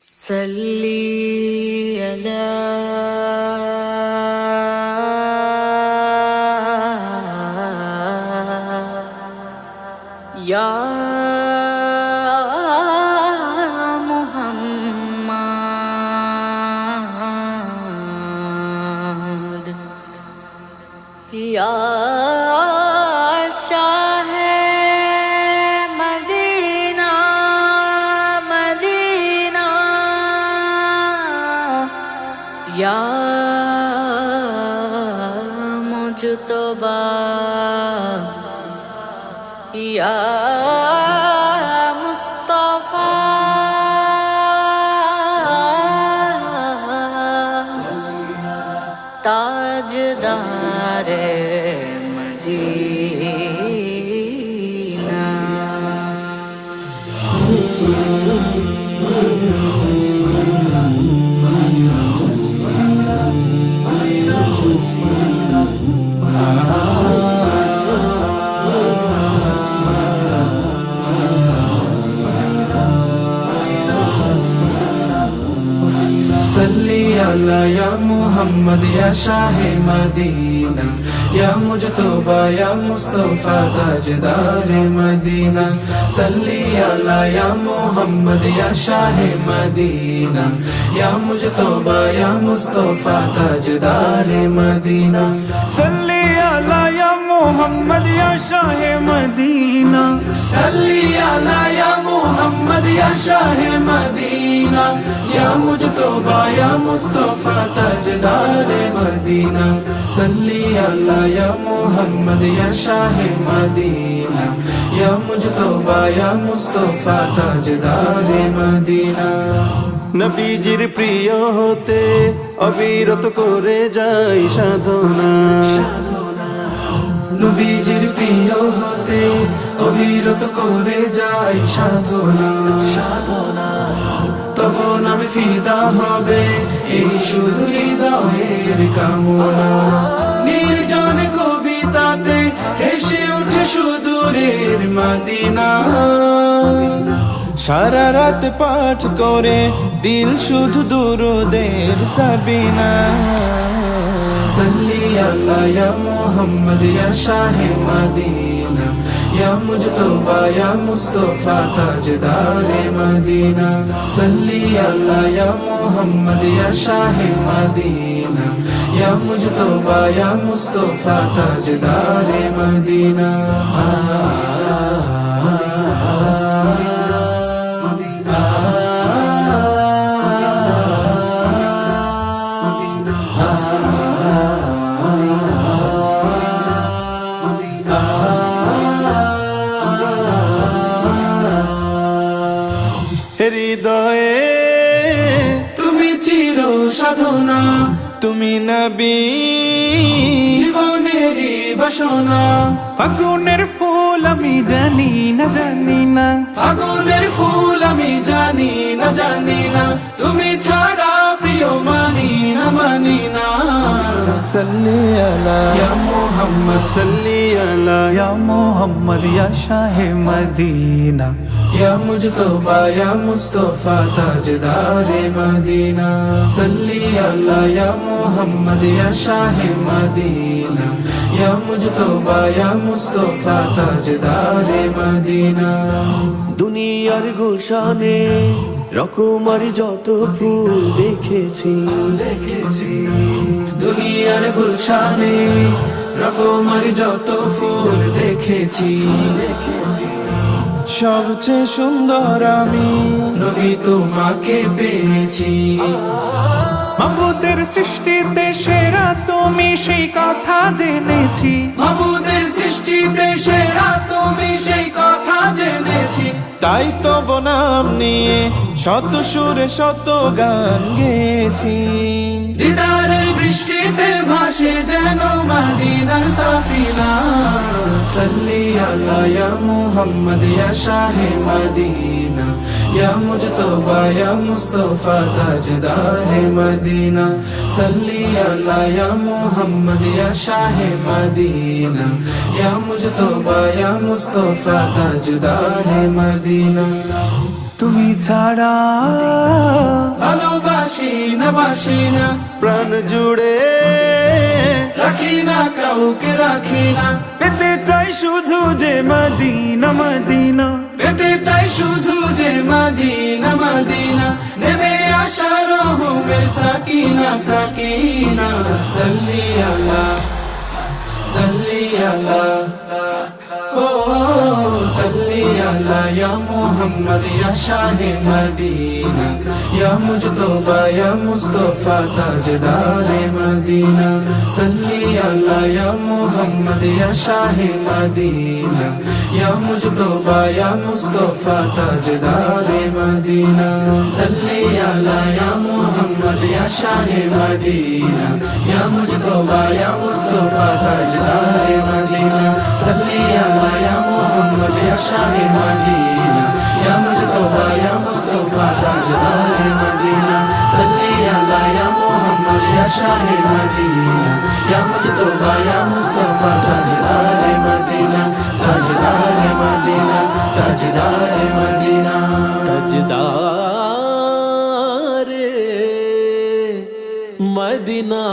صلي على يا محمد يا شاه مدینہ مدینہ یا مجتبی یا مصطفی تاجدار مدینہ सल्ली अला या मोहम्मद या शाह मदीना या मुजतबा या मुस्तफा ताजदार मदीना सल्ली अला या मोहम्मद या शाह मदीना या मुजतबा या मुस्तफा ताजदार मदीना सल्ली अला या मोहम्मद या शाह मदीना सल्ली अला या मोहम्मद या शाह मदीना या मुजतबा या मुस्तफा ताजदार मदीना सल्ली अला या मोहम्मद या शाह मदीना या मुजतबा या मुस्तफा ताजदार मदीना নবীজির প্রিয় হতে অবিরত করে যাই সাধনা নবীজির প্রিয় হতে অবিরত করে যাই সাধনা তব নামে ফিদা হবে এই শুধু হৃদয়ের কামনা নির্জন কবিতাতে হেসে উঠে সুদূরের মদিনা সারা রাত পাঠ করে দিল শুধু দুরুদের সাবিনা सल्ली अला या मोहम्मद या शाह मदीना या मुजतबा या मुस्तफा ताजदार मदीना सल्ली अला या मोहम्मद या शाह मदीना या मुजतबा या मुस्तफा ताजदार मदीना হৃদয়ে তুমি চির সাধনা তুমি নবী জীবনেরই বাসনা ফাগুনের ফুল আমি জানি না ফাগুনের ফুল আমি জানি না তুমি ছাড়া প্রিয় মানি না সল্লি আলা ইয়া মোহাম্মদ সাল্লি আলা ইয়া মোহাম্মদ ইয়া শাহে মদিনা या मुजतबा या मुस्तफा ताजदार मदीना सल्ली अला या मोहम्मद या शाह मदीना या मुजतबा या मुस्तफा ताजदार मदीना দুনিয়ার গুলশানে রকমারি যত ফুল দেখেছি দুনিয়ার গুলশানে রকমার যত ফুল দেখেছি সবচেয়ে সুন্দর আমি নবী তোমাকে পেয়েছি মাবুদের সৃষ্টিতে সেরা তুমি সেই কথা জেনেছি মাবুদের সৃষ্টিতে সেরা তুমি সেই কথা জেনেছি তাই তো বনাম নিয়ে শত সুরে শত গান গেয়েছি দিদারের বৃষ্টিতে ভাসে যেন মদিনার সাফিনা सल्ली अला या मोहम्मद या शाह मदीना या मुजतबा या मुस्तफा ताजदार मदीना सल्ली अला या मोहम्मद या शाह मदीना या मुजतबा या मुस्तफा ताजदार मदीना তুমি ছাড়া ভালোবাসি না বাসি না, প্রাণ জুড়ে রাখি না কাউকে রাখি না, পেতে চাই শুধু যে মদিনা মদিনা, পেতে চাই শুধু যে মদিনা মদিনা, নেমে আসা রহমের সাকিনা সাকিনা, সাল্লি আলা সাল্লি আলা ও সাল্লি আলা ইয়া মুহাম্মদ ইয়া শাহে মদিনা, ইয়া মুজতবা ইয়া মুস্তাফা তাজদারে মদিনা, সাল্লি আলা ইয়া মুহাম্মদ ইয়া শাহে মদিনা, ইয়া মুজতবা ইয়া মুস্তাফা তাজদারে মদিনা, সাল্লি আলা ইয়া মুহাম্মদ ইয়া শাহে মদিনা, ইয়া মুজতবা ইয়া মুস্তাফা তাজদারে মদিনা, সাল্লি আলা ইয়া মুহাম্মদ ইয়া শাহে মদিনা, ইয়া মুজতবা ইয়া মুস্তাফা তাজদারে মদিনা, সাল্লি আলা ইয়া মুহাম্মদ ইয়া শাহে মদিনা, ইয়া মুজতবা ইয়া মুস্তাফা তাজদারে মদিনা, তাজদারে মদিনা, তাজদারে মদিনা, তাজদারে মদিনা।